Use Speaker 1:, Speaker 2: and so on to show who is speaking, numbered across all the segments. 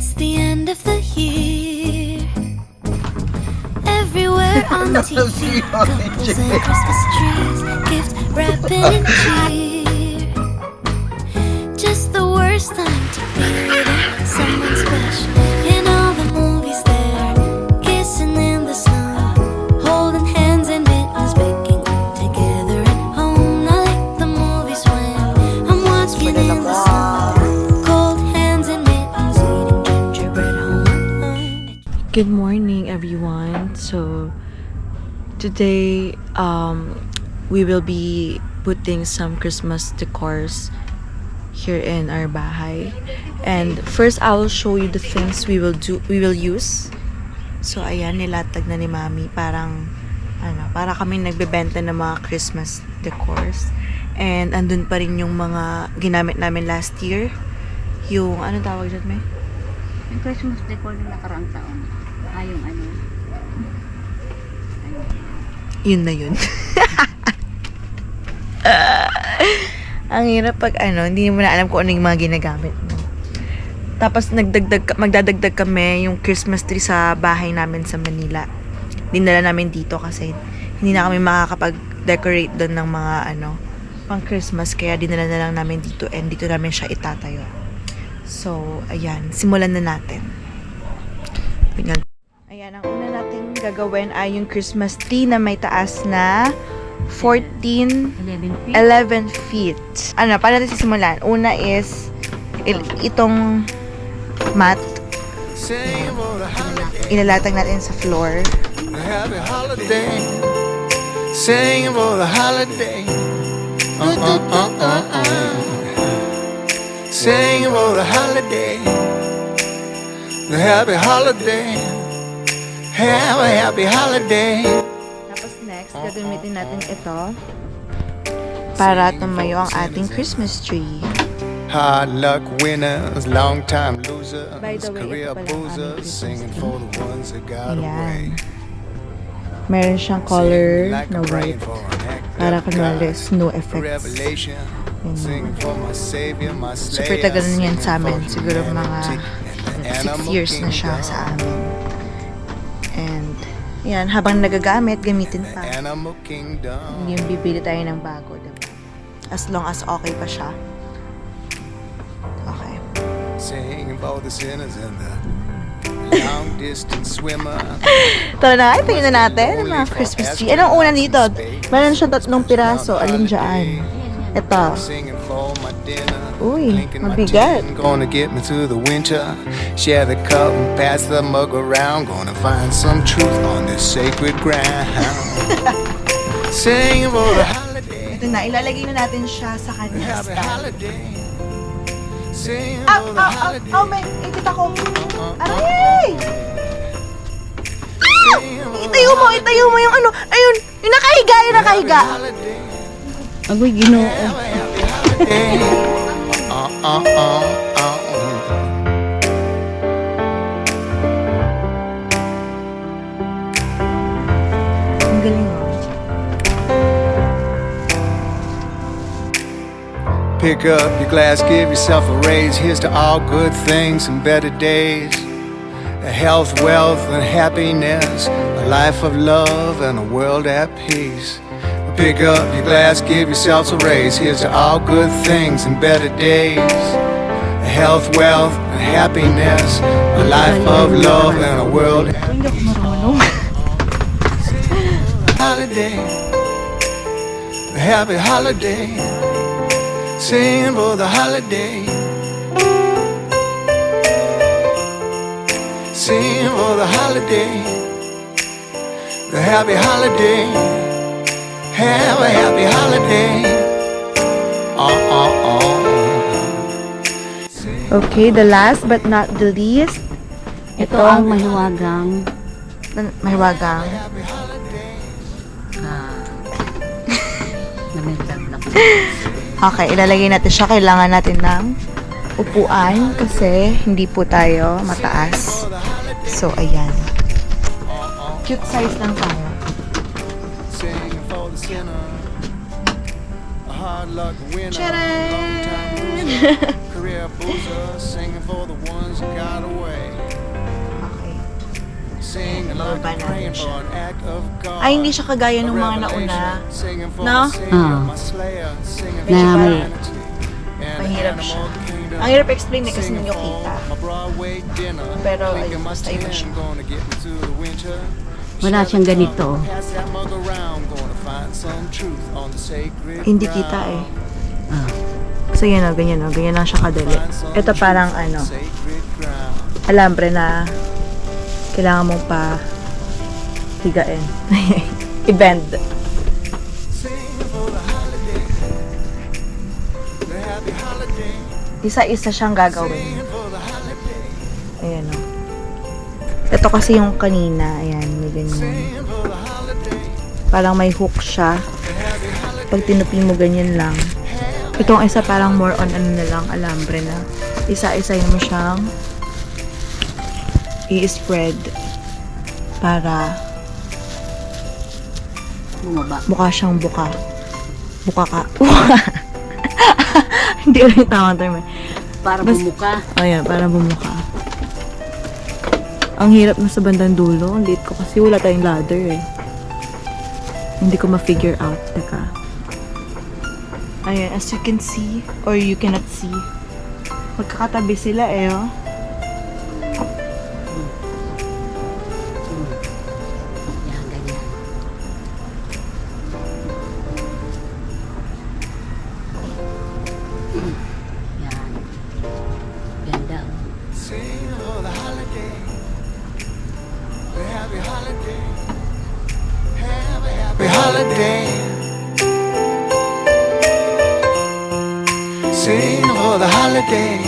Speaker 1: It's the end of the year. Everywhere on TV, couples and Christmas trees, gift wrapping and cheer. Just the worst time to be with someone special. In all the movies there, kissing in the snow, holding hands and mittens, baking together at home. Not like the movies when I'm watching in the snow, cold hands and mittens, eating gingerbread home.
Speaker 2: Good morning, everyone. So today we will be putting some Christmas decors here in our bahay. And first I will show you the things we will use. So ayan, nilatag na ni Mami, parang para kami nagbebenta ng mga Christmas decors. And andun pa rin yung mga ginamit namin last year. Yung ano tawag dyan, May?
Speaker 3: Yung Christmas decor na nakaraang taon. Yung ano.
Speaker 2: Yun na yun. Ang hirap pag hindi mo na alam kung ano yung mga ginagamit mo. Tapos magdadagdag kami yung Christmas tree sa bahay namin sa Manila. Dinala namin dito kasi hindi na kami makakapag-decorate doon ng mga pang Christmas, kaya dinala na lang namin dito and dito namin siya itatayo. So, ayan, simulan na natin. Ayan, ang una natin gagawin ay yung Christmas tree na may taas na 11 feet. Paano natin sisimulan? Una is itong mat. Ilalatag natin sa floor.
Speaker 4: Happy holiday. Sing for the holiday. Sing for the holiday. The happy holiday. Have a happy holiday.
Speaker 2: Tapos next, gagamitin natin ito para tumayo ang ating Christmas tree.
Speaker 4: Hard luck winners, long time losers,
Speaker 2: By the way,
Speaker 4: career
Speaker 2: ito pala ang aming
Speaker 4: boozers,
Speaker 2: Christmas
Speaker 4: singing
Speaker 2: tree.
Speaker 4: for the ones that got away.
Speaker 2: Meron siyang color
Speaker 4: Like
Speaker 2: na
Speaker 4: a rain
Speaker 2: white
Speaker 4: for an act
Speaker 2: para
Speaker 4: of
Speaker 2: kunwari
Speaker 4: God.
Speaker 2: snow effects.
Speaker 4: Revelation, singing for my savior, my
Speaker 2: Super
Speaker 4: slayer,
Speaker 2: tagal na yan sa
Speaker 4: singing
Speaker 2: amin.
Speaker 4: for
Speaker 2: Siguro mga
Speaker 4: humanity.
Speaker 2: 6 years na siya sa amin. And yan, habang nagagamit, gamitin pa.
Speaker 4: Animal kingdom.
Speaker 2: Hindi yung bibili tayo ng bago, diba? As long as okay pa siya. Okay.
Speaker 4: Singing for the sinners and the long distance swimmer.
Speaker 2: Tara na, tingnan na natin ang mga Christmas tree. Anong una dito? Meron siyang 3 piraso. Alin dyan? Ito.
Speaker 4: Singing for my dinner.
Speaker 2: Uy,
Speaker 4: Clinking my
Speaker 2: mabigat.
Speaker 4: tin, gonna get me through the winter. Share the cup and pass the mug around. Gonna find some truth on this sacred ground. Singing for the holiday.
Speaker 2: Ito na, ilalagay na natin siya sa kanya.
Speaker 4: Happy holiday. Singing
Speaker 2: Ow!
Speaker 4: for the
Speaker 2: Ow! Ow!
Speaker 4: holiday.
Speaker 2: Ow! May ipit ako! Aray! Itayo mo! Itayo mo yung ano! Ayun! Yung nakahiga! Yung nakahiga!
Speaker 3: Agoy, Ginoo.
Speaker 2: Ang galing mo.
Speaker 4: Pick up your glass, give yourself a raise. Here's to all good things and better days. Health, wealth, and happiness. A life of love and a world at peace. Pick up your glass, give yourself a raise. Here's to all good things and better days. Health, wealth, and happiness. A life of love and a world at
Speaker 2: Hindi ako marunong.
Speaker 4: holiday. A happy holiday. Sing for the holiday. Sing for the holiday. The happy holiday. Have a happy holiday.
Speaker 2: Okay, the last but not the least.
Speaker 3: Ito ang mahiwagang
Speaker 2: Mahiwagang.
Speaker 3: namindag na.
Speaker 2: Okay, ilalagay natin siya. Kailangan natin ng upuan kasi hindi po tayo mataas. So, ayan. Cute size lang tayo.
Speaker 4: Sing for the sinner. A hard luck winner.
Speaker 2: Charan!
Speaker 4: Long time loser. Career boozer. Singing for the ones who got away.
Speaker 2: bababa natin siya. Ay, hindi siya kagaya ng mga nauna. No?
Speaker 3: Na may
Speaker 2: Mahirap siya. Ang hirap explain kasi ninyo kita. Pero ayun, basta iba siya.
Speaker 3: wala siyang ganito.
Speaker 2: Hindi kita eh.
Speaker 3: Ah.
Speaker 2: So yun o, ganyan o. Ganyan lang siya kadali. Ito parang ano, alambre na kailangan mong pa higain. I-bend. Isa-isa siyang gagawin. Ayan o. Ito kasi yung kanina. Ayan, may ganyan. Parang may hook siya. Pag tinupi mo, ganyan lang. Itong isa parang more on ano na lang, alambre na. Isa-isa mo siyang i-spread para
Speaker 3: Bumaba.
Speaker 2: mukha siyang buka. Buka ka. Hindi ko rin tawang term eh.
Speaker 3: Para bumuka.
Speaker 2: Ayan, para bumuka. Ang hirap na sa bandang dulo. Ang late ko kasi wala tayong ladder eh. Hindi ko ma-figure out. Teka. Ayan, as you can see, or you cannot see, magkakatabi sila eh, oh.
Speaker 3: Yan, ganyan. Yan. Ganda.
Speaker 4: Happy holiday. Sing for the holiday.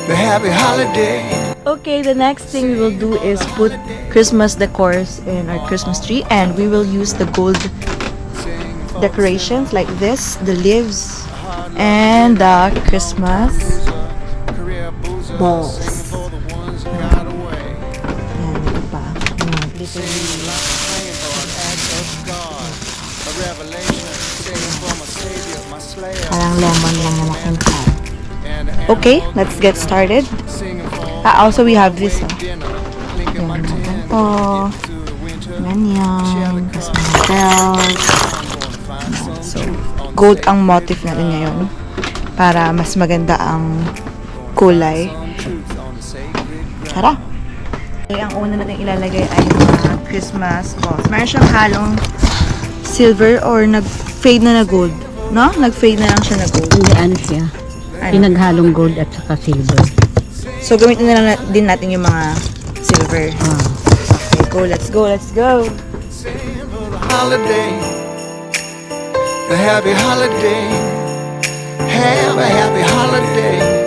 Speaker 4: The happy holiday.
Speaker 2: Okay, the next thing we will do is put Christmas decors in our Christmas tree, and we will use the gold decorations like this, the leaves, and the Christmas balls. Ayan, ito pa. Ayan, literally. Parang lemon lang na makinta. Okay, let's get started. Also, we have this. Ayan, ganito. Ganyan. Christmas bells. So, gold ang motif natin ngayon. Para mas maganda ang kulay. Tara! Okay, ang una natin ilalagay ay mga Christmas balls. Meron siyang halong silver or nag-fade na na gold. No? Nag-fade na lang siya na gold.
Speaker 3: Hindi, ano siya? Pinaghalong gold at saka silver.
Speaker 2: So, gamitin na lang din natin yung mga silver.
Speaker 3: Ah.
Speaker 2: Okay, go. Let's go. Let's go.
Speaker 4: Holiday. The happy holiday. Have a happy holiday.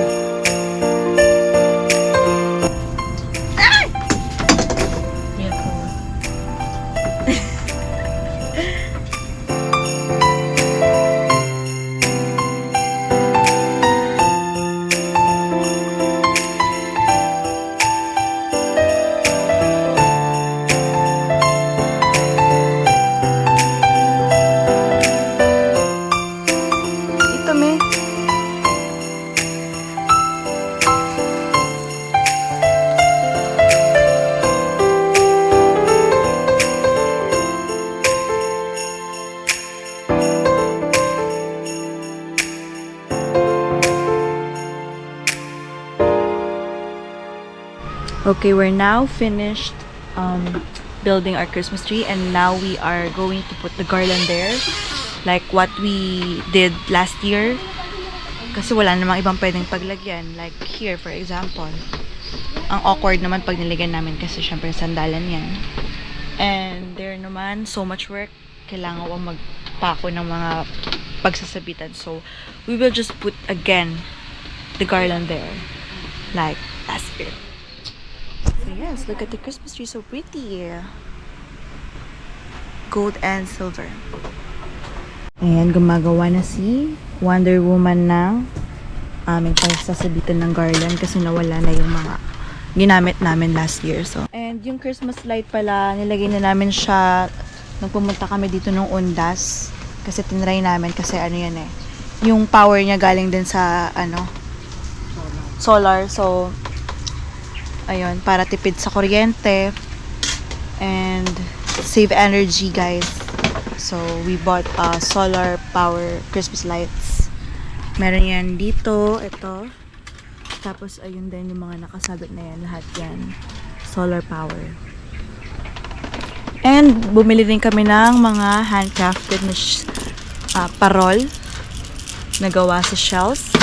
Speaker 2: Ito, me. Okay, we're now finished building our Christmas tree, and now we are going to put the garland there like what we did last year, kasi wala namang ibang pwedeng paglagyan, like here for example. Ang awkward naman pag nilagyan namin kasi syempre sandalan yan, and there naman so much work, kailangan ko magpako ng mga pagsasabitan, so we will just put again the garland there like last year. So yes, look at the Christmas tree, so pretty. Gold and silver. Ayan, gumagawa na si Wonder Woman ng aming pagsasabitan ng garland kasi nawala na yung mga ginamit namin last year. So, and yung Christmas light pala, nilagay na namin siya nung pumunta kami dito nung Undas. Kasi tinry namin kasi ano yan eh. Yung power niya galing din sa ano, solar. So, ayun, para tipid sa kuryente. and save energy, guys. So we bought solar power Christmas lights. Meron yan dito, ito. Tapos ayun din yung mga nakasagot na yan, lahat yan solar power. And bumili din kami ng mga handcrafted na parol na gawa sa shells.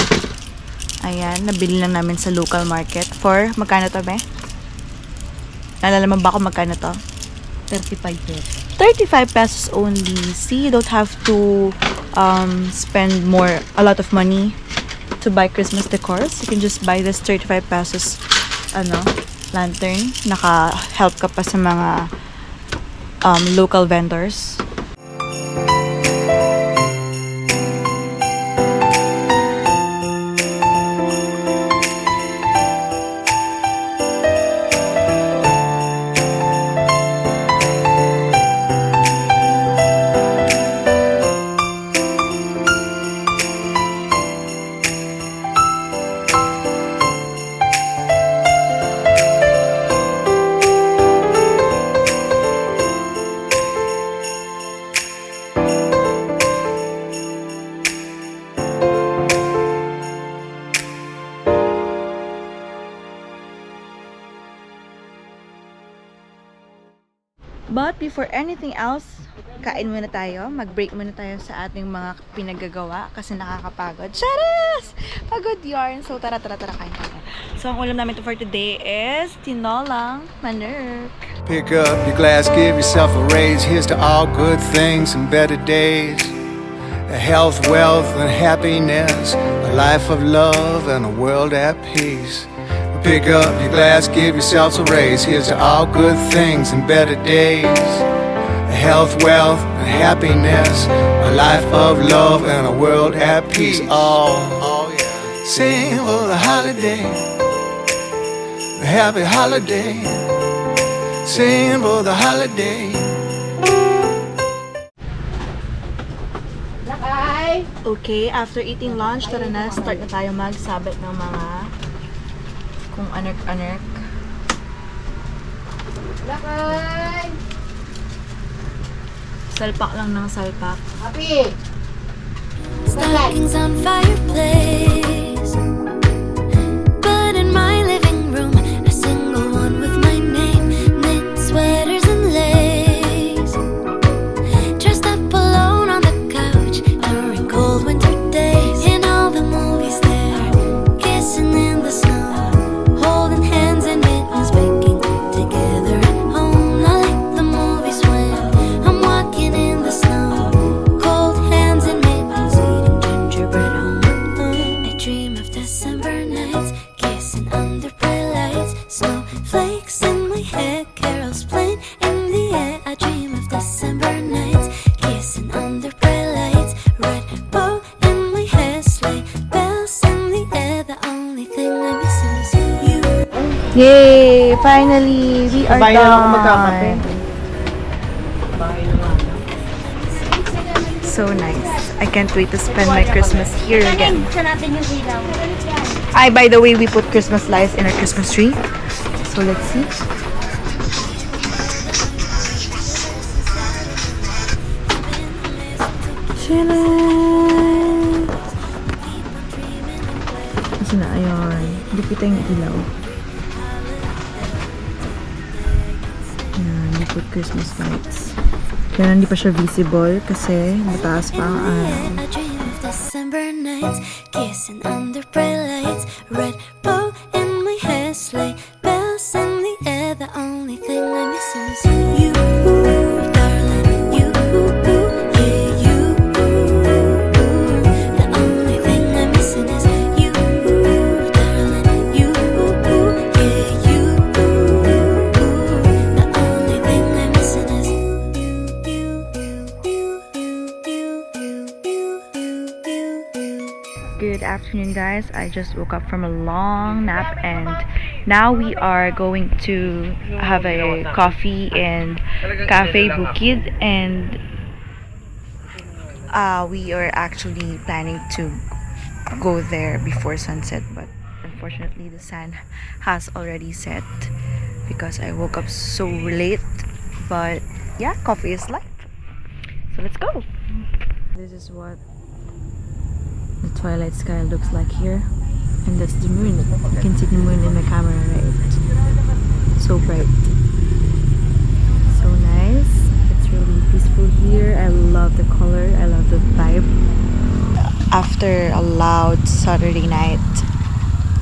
Speaker 2: Ayan, nabili lang namin sa local market for magkano to, be? Naalala mo ba kung magkano to?
Speaker 3: 35 pesos.
Speaker 2: 35 pesos only. See, you don't have to spend a lot of money to buy Christmas decors. You can just buy this 35 pesos lantern. Naka-help ka pa sa mga local vendors. But before anything else, kain muna tayo. Mag-break muna tayo sa ating mga pinagagawa kasi nakakapagod. Charas! Pagod yarn. So tara, kain tayo. So ang ulam namin for today is tinolang manok.
Speaker 4: Pick up your glass, give yourself a raise. Here's to all good things and better days. Health, wealth, and happiness. A life of love and a world at peace. Pick up your glass, give yourselves a raise. Here's to all good things and better days. Health, wealth, and happiness. A life of love and a world at peace. Oh yeah. Sing for the holiday. A happy holiday. Sing for the holiday.
Speaker 2: Okay, after eating lunch, tara na, start na tayo magsabit ng mga kung anak-anak.
Speaker 3: Lakay!
Speaker 2: Salpak lang ng salpak.
Speaker 3: Happy!
Speaker 1: Stockings on fireplace, but in my living room, a single one with my name, knit sweaters and lace. Dressed up alone on the couch during cold winter days. In all the movies there, kissing in the snow, holding hands and mittens, baking together at home. I like the movies when I'm walking in the snow, cold hands and mittens, eating gingerbread home. I dream of December nights, kissing under bright lights, snowflakes in my hair, carols playing in the air. I dream of December nights, kissing under bright lights, red bow in my hair, sleigh bells in the air. The only thing I'm missing is you.
Speaker 2: Yay! Finally, we are done. So nice. I can't wait to spend my Christmas here again.
Speaker 3: natin yung ilaw.
Speaker 2: By the way, we put Christmas lights in our Christmas tree. So let's see. Charan! Kasi na, ayun. Dipita yung ilaw. Ayan, we put Christmas lights. Kaya hindi pa siya visible kasi mataas pa ang araw.
Speaker 1: I dream of December nights, kissing under bright lights, red bow in my hair, sleigh bells in the air. The only thing I'm missing is you, darling. You, yeah, you. The only thing I'm missing is you, darling. You, yeah, you. The only thing I'm missing is
Speaker 2: Good afternoon, guys. I just woke up from a long nap and now we are going to have a coffee in Cafe Bukid, and we are actually planning to go there before sunset, but unfortunately the sun has already set because I woke up so late but yeah, coffee is life. So let's go. This is what the twilight sky looks like here, and that's the moon. You can see the moon in my camera, right? So bright, so nice. It's really peaceful here. I love the color, I love the vibe. After a loud Saturday night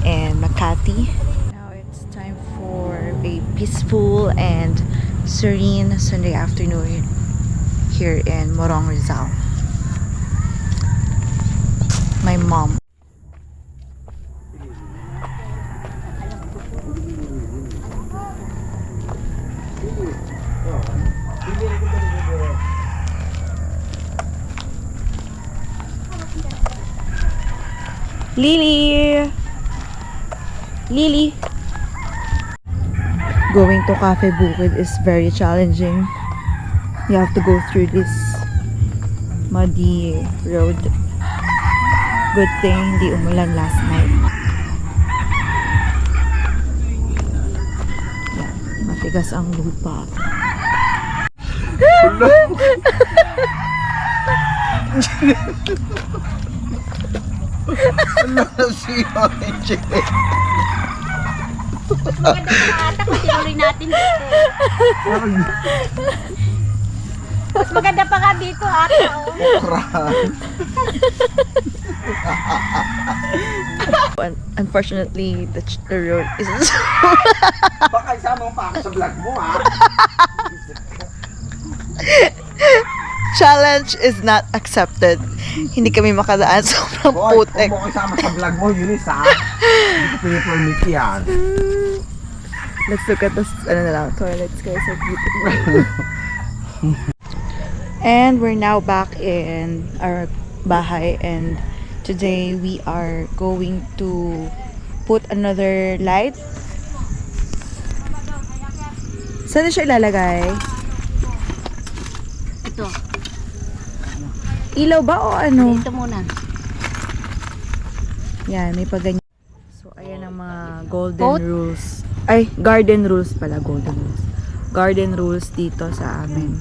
Speaker 2: in Makati, now it's time for a peaceful and serene Sunday afternoon here in Morong, Rizal. My mom. Lily! Lily! Going to Cafe Bukid is very challenging. You have to go through this muddy road. Good thing hindi umulan last night. Yeah, matigas ang lupa.
Speaker 4: Si Orange.
Speaker 3: Mas maganda pa ata kung tinuloy natin dito. Mas maganda pa nga dito ata.
Speaker 2: Unfortunately, the road is
Speaker 5: Baka isama mo pa ako sa vlog mo, ha?
Speaker 2: challenge is not accepted. Hindi kami makadaan sa sobrang
Speaker 5: Boy,
Speaker 2: putek.
Speaker 5: kung mo isama sa vlog mo, Eunice, ha? Hindi ko pinipermit yan.
Speaker 2: Let's look at this, toilets guys, so beautiful. And we're now back in our bahay, and today we are going to put another light. Saan siya ilalagay?
Speaker 3: Ito.
Speaker 2: Ilaw ba o ano?
Speaker 3: Dito muna.
Speaker 2: Yan, may paganyan. So, ayan ang mga golden
Speaker 3: Boat?
Speaker 2: rules. Ay, garden rules pala, golden rules. Garden rules dito sa amin.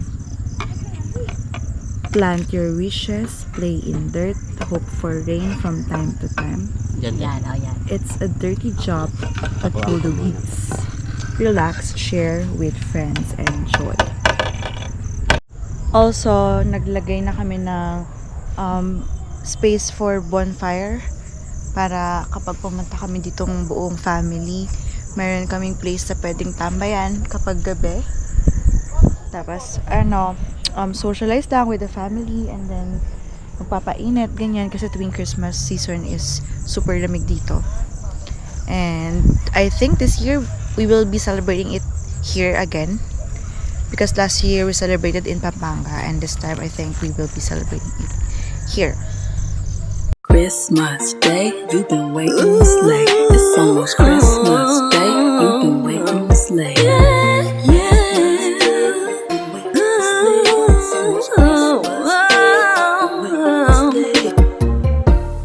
Speaker 2: Plant your wishes, play in dirt, hope for rain from time to time.
Speaker 3: Yan, oh yan.
Speaker 2: It's a dirty job, but pull the weeds. Relax, share with friends, and enjoy. Also, naglagay na kami ng space for bonfire para kapag pumunta kami ditong buong family, mayroon kaming place na pwedeng tambayan kapag gabi. Tapos, socialize lang with the family, and then magpapainit, ganyan, kasi tuwing Christmas season is super lamig dito. And I think this year we will be celebrating it here again, because last year we celebrated in Pampanga, and this time I think we will be celebrating it here.
Speaker 6: Christmas Day, you've been waiting to slay. It's almost Christmas Day, you've been waiting to slay.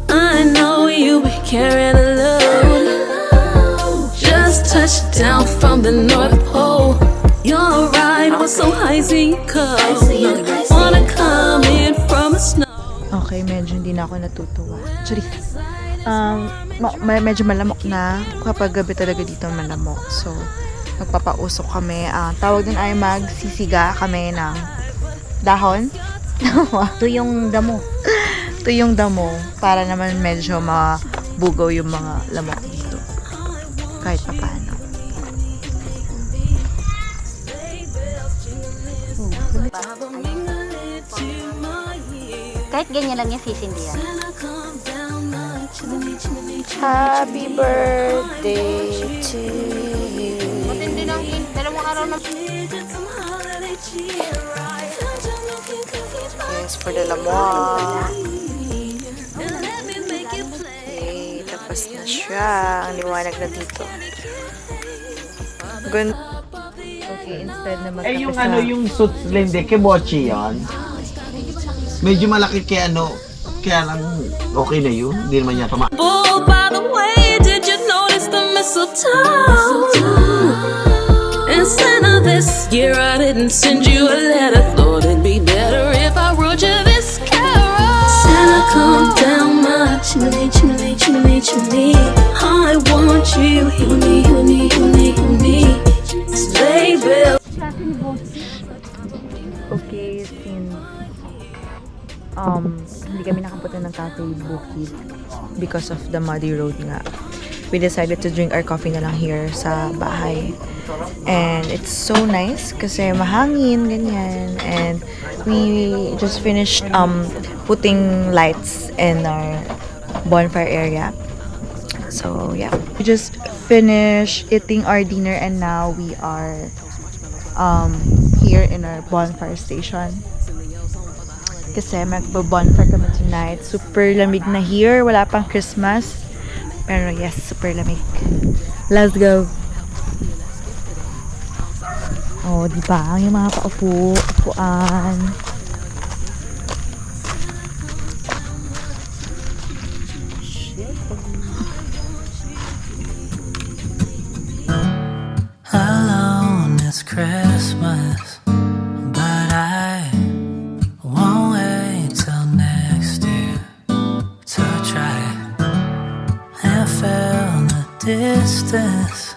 Speaker 6: I know you be carrying a load. Just touched down from the North Pole. Your ride was so icy cold. Wanna come in from the snow.
Speaker 2: Okay, medyo hindi na ako natutuwa. Actually, medyo malamok na. Kapag gabi talaga dito malamok. So, magpapausok kami. Tawag din ay magsisiga kami ng dahon.
Speaker 3: Ito yung damo.
Speaker 2: Ito yung damo. Para naman medyo mabugaw yung mga lamok dito. Kahit pa paano.
Speaker 3: Kahit ganyan lang yung sisindihan.
Speaker 2: Happy birthday to you.
Speaker 3: Matindi ng dalawang araw na.
Speaker 2: Yes, for the lamok. Okay, tapos na siya. Ang liwanag na dito. Ganda. Okay, instead na magkape
Speaker 5: Yung yung suits linde, kebochi yan. Medyo malaki kaya kaya lang okay na yun. Hindi naman niya tama.
Speaker 6: Oh, by the way, did you notice the mistletoe? And Santa this year I didn't send you a letter. Thought it'd be better if I wrote you this carol. Santa, come down my chimney, chimney, chimney, chimney. I want you, heal me, heal me, heal me, heal me. Sleigh bells.
Speaker 2: Okay, since hindi kami nakapunta ng Cafe Bukid because of the muddy road nga, we decided to drink our coffee na lang here sa bahay. And it's so nice kasi mahangin, ganyan. And we just finished putting lights in our bonfire area. So yeah, we just finished eating our dinner and now we are here in our bonfire station. Kasi magbo-bonfire kami tonight. Super lamig na here. Wala pang Christmas. Pero yes, super lamig. Let's go! Oh, diba? Yung mga upuan.
Speaker 7: Alone, it's Christmas, but I won't wait till next year to try and fill the distance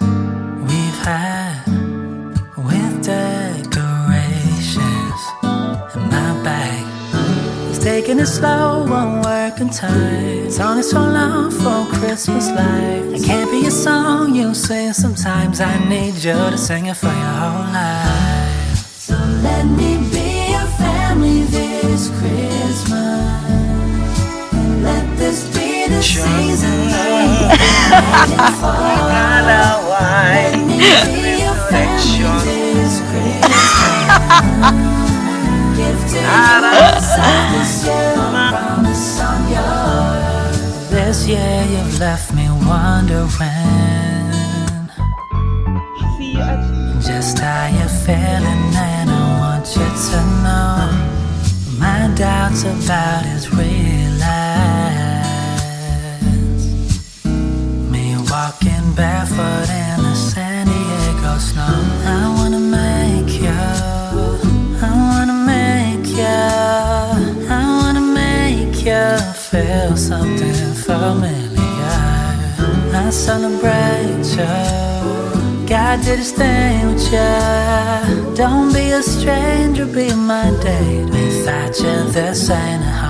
Speaker 7: we've had with decorations in my bag. He's taking it slow, won't work in time. It's only so long for Christmas lights. It can't be a song you sing. Sometimes I need you to sing it for your whole life. So let me be your family this Christmas. And let this be the season you're waiting for. Let me be your family this Christmas. Gifted us this year, promise on yours. This year you've left me wondering just how you're feeling, and I want you to know my doubts about his realize. Me walking barefoot in the San Diego snow. I wanna make you, I wanna make you, I wanna make you feel something familiar. I celebrate you. God did his thing with ya. Don't be a stranger, be my date. Without you, this ain't a home.